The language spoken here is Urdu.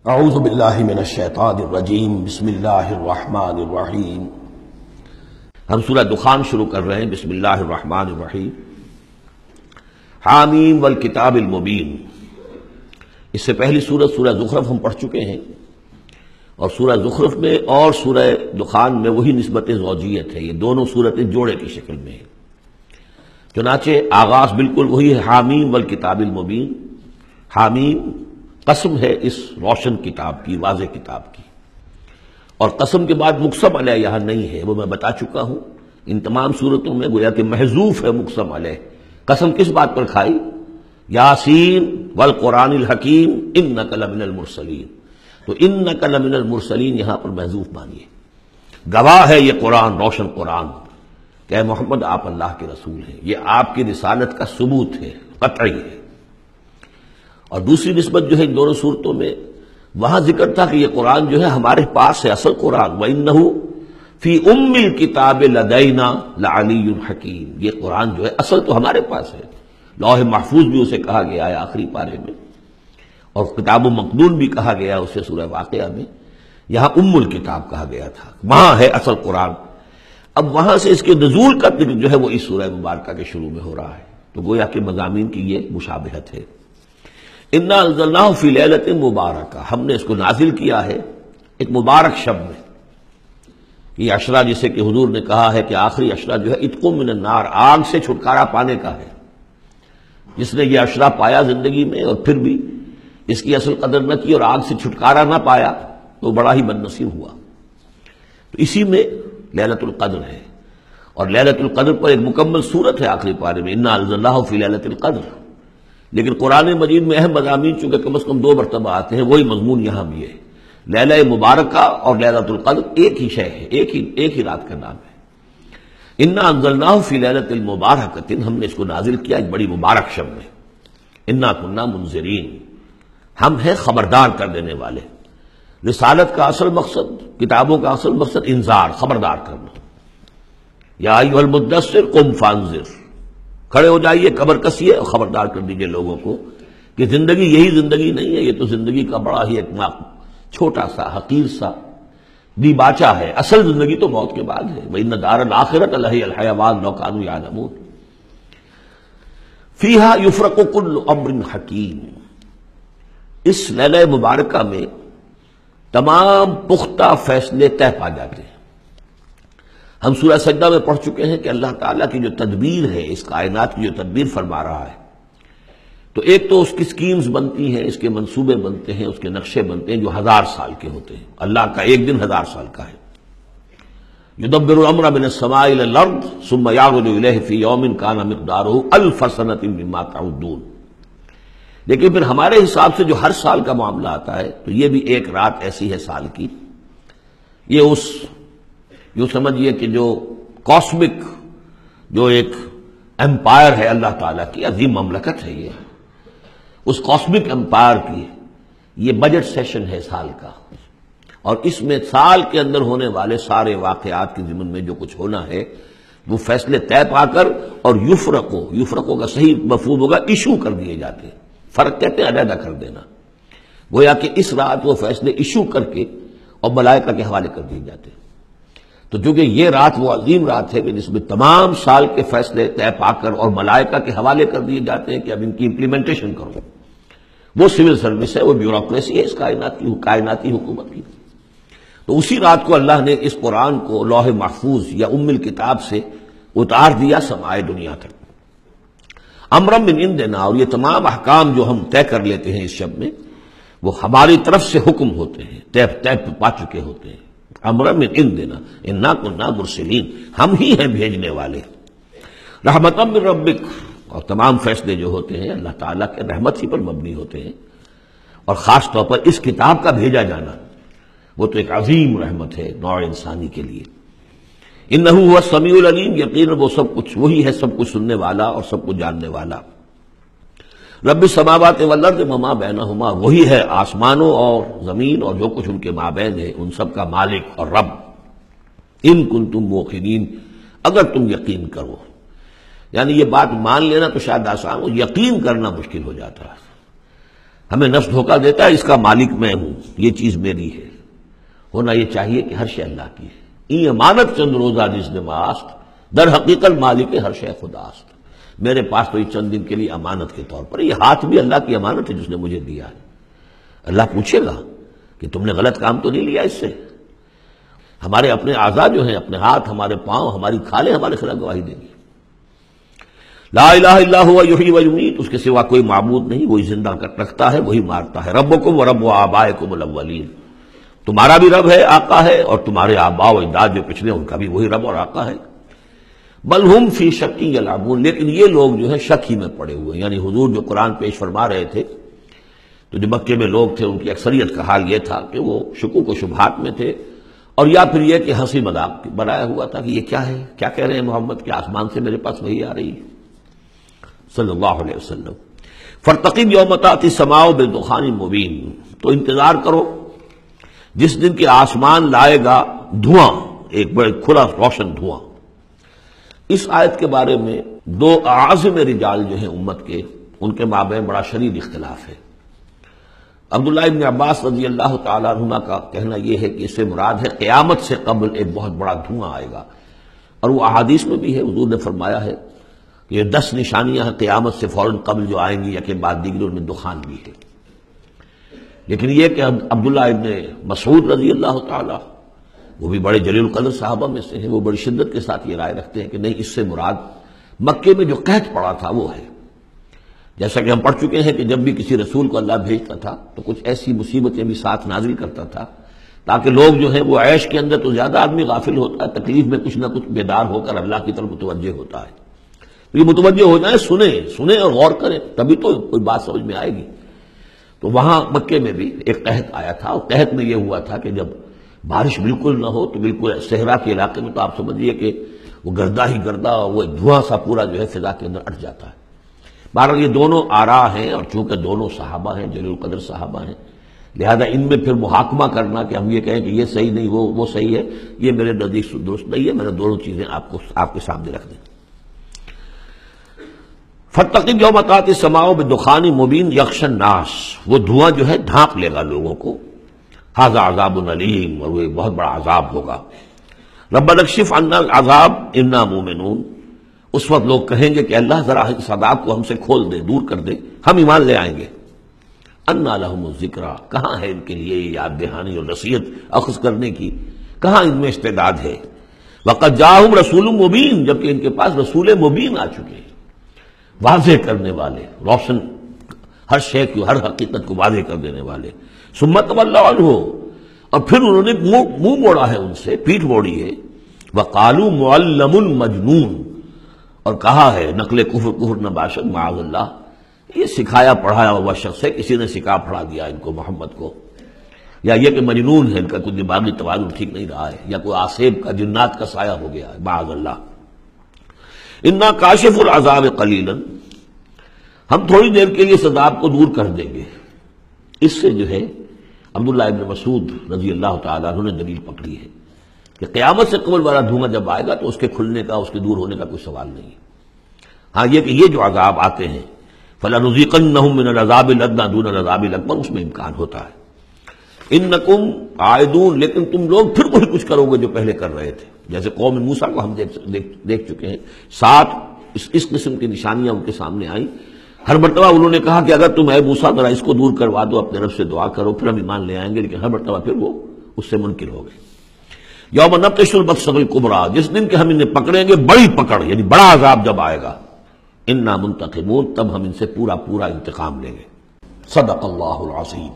اعوذ باللہ من الشیطان الرجیم بسم اللہ الرحمن الرحیم۔ ہم سورہ دخان شروع کر رہے ہیں۔ بسم اللہ الرحمن الرحیم۔ حامیم والکتاب المبین۔ اس سے پہلی سورہ زخرف ہم پڑھ چکے ہیں، اور سورہ زخرف میں اور سورہ دخان میں وہی نسبت زوجیت ہے، یہ دونوں سورتیں جوڑے کی شکل میں ہیں۔ چنانچہ آغاز بالکل وہی ہے، حامیم والکتاب المبین۔ حامیم قسم ہے اس روشن کتاب کی، واضح کتاب کی، اور قسم کے بعد مقسم علیہ یہاں نہیں ہے، وہ میں بتا چکا ہوں۔ ان تمام صورتوں میں گویا کہ محذوف ہے مقسم علیہ۔ قسم کس بات پر کھائی؟ یاسین والقرآن الحکیم انک لمن المرسلین، تو انک لمن المرسلین یہاں پر محذوف مانیے۔ گواہ ہے یہ قرآن، روشن قرآن، کہ اے محمد آپ اللہ کے رسول ہیں، یہ آپ کی رسالت کا ثبوت ہے، قطعی ہے۔ اور دوسری نسبت جو ہے ان دونوں صورتوں میں، وہاں ذکر تھا کہ یہ قرآن جو ہے ہمارے پاس ہے، اصل قرآن، وَإِنَّهُ فِي أُمِّ الْكِتَابِ لَدَيْنَا لَعَلِيٌّ حَكِيمٌ، یہ قرآن جو ہے اصل تو ہمارے پاس ہے، لوح محفوظ بھی اسے کہا گیا ہے آخری پارے میں، اور کتاب مقدون بھی کہا گیا اسے سورہ واقعہ میں، یہاں ام الکتاب کہا گیا تھا، وہاں ہے اصل قرآن۔ اب وہاں سے اس کے نزول کا ذکر جو ہے وہ اس سورہ مبارکہ کے شروع میں ہو رہا ہے، تو گویا کہ مضامین کی یہ مشابہت ہے۔ انا انزلناہ فی لیلۃ مبارکہ، ہم نے اس کو نازل کیا ہے ایک مبارک شب میں۔ یہ عشرہ جسے کہ حضور نے کہا ہے کہ آخری عشرہ جو ہے عتق من النار، آگ سے چھٹکارا پانے کا ہے۔ جس نے یہ عشرہ پایا زندگی میں اور پھر بھی اس کی اصل قدر نہ کی اور آگ سے چھٹکارا نہ پایا تو بڑا ہی بد نصیب ہوا۔ تو اسی میں لیلۃ القدر ہے، اور لیلۃ القدر پر ایک مکمل سورت ہے آخری پارے میں، انا انزلناہ فی لیلۃ القدر۔ لیکن قرآن مجید میں اہم مضامین چونکہ کم از کم 2 مرتبہ آتے ہیں، وہی مضمون یہاں بھی ہے۔ لیلہ مبارکہ اور لیلۃ القدر ایک ہی شے ہے، ایک ہی رات کا نام ہے۔ انا انزلناہ فی لیلۃ المبارکۃ، ہم نے اس کو نازل کیا ایک بڑی مبارک شب میں۔ انا کنا منذرین، ہم ہیں خبردار کر دینے والے۔ رسالت کا اصل مقصد، کتابوں کا اصل مقصد انذار، خبردار کرنا۔ یا ایھا المدثر قم فانذر، کھڑے ہو جائیے، کمر کسیے اور خبردار کر دیجئے لوگوں کو کہ زندگی یہی زندگی نہیں ہے، یہ تو زندگی کا بڑا ہی ایک چھوٹا سا حقیر سا دیباچہ ہے، اصل زندگی تو موت کے بعد ہے۔ وَإِنَّ دَارَ الْآخِرَةَ لَهِيَ الْحَيَوَانُ لَوْ كَانُوا يَعْلَمُونَ فِيهَا يُفْرَقُ كُلُّ أَمْرٍ حَكِيمٍ، اس لیلہ مبارکہ میں تمام پختہ فیصلے طے پا جاتے ہیں۔ ہم سورہ سجدہ میں پڑھ چکے ہیں کہ اللہ تعالیٰ کی جو تدبیر ہے، اس کائنات کی جو تدبیر فرما رہا ہے، تو ایک تو اس کی سکیمز بنتی ہیں، اس کے منصوبے بنتے ہیں، اس کے نقشے بنتے ہیں جو 1000 سال کے ہوتے ہیں۔ اللہ کا ایک دن 1000 سال کا ہے۔ یدبر الامر من السماء الى الارض ثم يعرج الیہ فی یوم کان مقدارہ 1000 سنۃ مما تعدون۔ لیکن پھر ہمارے حساب سے جو ہر سال کا معاملہ آتا ہے، تو یہ بھی ایک رات ایسی ہے سال کی۔ یہ اس یوں سمجھیے کہ جو کاسمک جو ایک امپائر ہے اللہ تعالیٰ کی، عظیم مملکت ہے یہ، اس کاسمک امپائر کی یہ بجٹ سیشن ہے سال کا، اور اس میں سال کے اندر ہونے والے سارے واقعات کے ضمن میں جو کچھ ہونا ہے وہ فیصلے طے پا کر، اور یفرقوں کا صحیح مفہوم ہوگا ایشو کر دیے جاتے ہیں۔ فرق کہتے ہیں علیحدہ کر دینا، گویا کہ اس رات وہ فیصلے ایشو کر کے اور ملائکہ کے حوالے کر دیے جاتے ہیں۔ تو چونکہ یہ رات وہ عظیم رات ہے کہ جس میں تمام سال کے فیصلے طے پا کر اور ملائکہ کے حوالے کر دیے جاتے ہیں کہ اب ان کی امپلیمنٹیشن کرو، وہ سول سروس ہے، وہ بیوروکریسی ہے اس کائناتی حکومت کی۔ تو اسی رات کو اللہ نے اس قرآن کو لوح محفوظ یا ام الکتاب سے اتار دیا سمائے دنیا تک۔ امرم من عندنا، اور یہ تمام احکام جو ہم طے کر لیتے ہیں اس شب میں، وہ ہماری طرف سے حکم ہوتے ہیں، طے پا چکے ہوتے ہیں۔ امر من عندنا انا کنا مرسلین، ہم ہی ہیں بھیجنے والے۔ رحمت من ربک، اور تمام فیصلے جو ہوتے ہیں اللہ تعالیٰ کے رحمت ہی پر مبنی ہوتے ہیں، اور خاص طور پر اس کتاب کا بھیجا جانا وہ تو ایک عظیم رحمت ہے نوع انسانی کے لیے۔ انہ هو السمیع العلیم، یقیناً وہ سب کچھ وہی ہے، سب کچھ سننے والا اور سب کچھ جاننے والا۔ رب السماوات والارض وما بینہما، وہی ہے آسمانوں اور زمین اور جو کچھ ان کے مابین ہے، ان سب کا مالک اور رب۔ ان کنتم موقنین، اگر تم یقین کرو، یعنی یہ بات مان لینا تو شاید آسان ہو، یقین کرنا مشکل ہو جاتا ہے۔ ہمیں نفس دھوکہ دیتا ہے اس کا مالک میں ہوں، یہ چیز میری ہے۔ ہونا یہ چاہیے کہ ہر شے اللہ کی ہے۔ این امانت چند روزہ جس نے ماست، در حقیقت مالک ہر شے خداست۔ میرے پاس تو یہ چند دن کے لیے امانت کے طور پر، یہ ہاتھ بھی اللہ کی امانت ہے جس نے مجھے دیا ہے۔ اللہ پوچھے گا کہ تم نے غلط کام تو نہیں لیا اس سے۔ ہمارے اپنے اعضاء جو ہیں، اپنے ہاتھ، ہمارے پاؤں، ہماری کھالیں ہمارے خلاف گواہی دیں گی۔ لا الہ الا هو یحیی و یمیت، اس کے سوا کوئی معبود نہیں، وہی زندہ رکھتا ہے، وہی مارتا ہے۔ ربکم و رب آبائکم الاولین، تمہارا بھی رب ہے، آقا ہے، اور تمہارے آباء و اجداد جو پچھلے ان کا بھی وہی رب اور آقا ہے۔ بل ہم فی شک یلعبون، لیکن یہ لوگ جو ہے شک ہی میں پڑے ہوئے ہیں۔ یعنی حضور جو قرآن پیش فرما رہے تھے تو جو مکے میں لوگ تھے ان کی اکثریت کا حال یہ تھا کہ وہ شکوک و شبہات میں تھے، اور یا پھر یہ کہ ہنسی مذاق بنایا ہوا تھا کہ یہ کیا ہے، کیا کہہ رہے ہیں محمد، کہ آسمان سے میرے پاس وحی آ رہی ہے صلی اللہ علیہ وسلم۔ فارتقب یوم تأتی السماء بدخان مبین، تو انتظار کرو جس دن کہ آسمان لائے گا دھواں، ایک بڑے کھلا روشن دھواں۔ اس آیت کے بارے میں دو اعاظم رجال جو ہیں امت کے، ان کے مابین بڑا شدید اختلاف ہے۔ عبداللہ ابن عباس رضی اللہ تعالیٰ عنہما کا کہنا یہ ہے کہ اس سے مراد ہے قیامت سے قبل ایک بہت بڑا دھواں آئے گا، اور وہ احادیث میں بھی ہے، حضور نے فرمایا ہے کہ یہ 10 نشانیاں ہیں قیامت سے فوراً قبل جو آئیں گی، یکے بعد دیگر، ان میں دخان بھی ہے۔ لیکن یہ کہ عبداللہ ابن مسعود رضی اللہ تعالیٰ، وہ بھی بڑے جلیل القدر صحابہ میں سے ہیں، وہ بڑی شدت کے ساتھ یہ رائے رکھتے ہیں کہ نہیں، اس سے مراد مکے میں جو قحط پڑا تھا وہ ہے۔ جیسا کہ ہم پڑھ چکے ہیں کہ جب بھی کسی رسول کو اللہ بھیجتا تھا تو کچھ ایسی مصیبتیں بھی ساتھ نازل کرتا تھا تاکہ لوگ جو ہیں وہ عیش کے اندر تو زیادہ آدمی غافل ہوتا ہے، تکلیف میں کچھ نہ کچھ بیدار ہو کر اللہ کی طرف متوجہ ہوتا ہے۔ تو یہ متوجہ ہو جائیں، سنیں اور غور کریں، تبھی تو کوئی بات سمجھ میں آئے گی۔ تو وہاں مکے میں بھی ایک قحط آیا تھا، اور قحط میں یہ ہوا تھا کہ جب بارش بالکل نہ ہو تو بالکل صحرا کے علاقے میں تو آپ سمجھیے کہ وہ گردہ ہی گردہ، وہ دھواں سا پورا جو ہے فضا کے اندر اٹھ جاتا ہے۔ بہرحال یہ دونوں آراء ہیں، اور چونکہ دونوں صحابہ ہیں، جلیل القدر صحابہ ہیں، لہذا ان میں پھر محاکمہ کرنا کہ ہم یہ کہیں کہ یہ صحیح نہیں وہ صحیح ہے، یہ میرے نزدیک درست نہیں ہے۔ میں نے دونوں چیزیں آپ کے سامنے رکھ دیں۔ فارتقب یوم تأتی السماء بدخان مبین یغشی الناس، وہ دھواں جو ہے ڈھانپ لے گا لوگوں کو۔ ھذا عذاب علیم، اور وہ ایک بہت بڑا عذاب ہوگا۔ ربنا اکشف عنا العذاب انا مومنون، اس وقت لوگ کہیں گے کہ اللہ ذرا اس عذاب کو ہم سے کھول دے، دور کر دے، ہم ایمان لے آئیں گے۔ انا لہم الذکریٰ، کہاں ہے ان کے لیے یاد دہانی اور نصیحت اخذ کرنے کی، کہاں ان میں استعداد ہے۔ وقد جاءہم رسول مبین، جبکہ ان کے پاس رسول مبین آ چکے ہیں، واضح کرنے والے، روشن، ہر شے کی، ہر حقیقت کو واضح کر دینے والے۔ ثم تولوا عنہ، اور پھر انہوں نے منہ موڑا ہے ان سے، پیٹھ موڑی ہے۔ وقالوا معلم مجنون، اور کہا ہے نقل کفر نہ باشد معاذ اللہ، یہ سکھایا پڑھایا ہوا شخص ہے، کسی نے سکھا پڑھا دیا ان کو، محمد کو، یا یہ کہ مجنون ہے، ان کا کوئی دماغی توازن ٹھیک نہیں رہا ہے، یا کوئی آصیب کا، جنات کا سایہ ہو گیا ہے، معاذ اللہ۔ انا کاشف العذاب قلیلا، ہم تھوڑی دیر کے لیے اس عذاب کو دور کر دیں گے۔ اس سے جو ہے عبداللہ ابن مسعود رضی اللہ تعالیٰ عنہ نے دلیل پکڑی ہے کہ قیامت سے قبل والا دھواں جب آئے گا تو اس کے کھلنے کا، اس کے دور ہونے کا کوئی سوال نہیں۔ ہاں یہ کہ یہ جو عذاب آتے ہیں فَلَنُذِيقَنَّهُم مِّنَ الْعَذَابِ الْأَدْنَىٰ دُونَ الْعَذَابِ الْأَكْبَرِ، اس میں امکان ہوتا ہے۔ اِنَّكُمْ عَائِدُونَ، لیکن تم لوگ پھر وہی کچھ کرو گے جو پہلے کر رہے تھے، جیسے قوم موسیٰ کو ہم دیکھ چکے ہیں، 7 اس قسم کی نشانیاں ان کے سامنے آئیں۔ ہر مرتبہ انہوں نے کہا کہ اگر تم اے موسیٰ ذرا اس کو دور کروا دو، اپنے رب سے دعا کرو، پھر ہم ایمان لے آئیں گے، لیکن ہر مرتبہ پھر وہ اس سے منکر ہو گئے۔ یوم نبطش البطشۃ الکبریٰ، جس دن کہ ہم انہیں پکڑیں گے بڑی پکڑ، یعنی بڑا عذاب جب آئے گا، انا منتقمون، تب ہم ان سے پورا انتقام لیں گے۔ صدق اللہ العظیم۔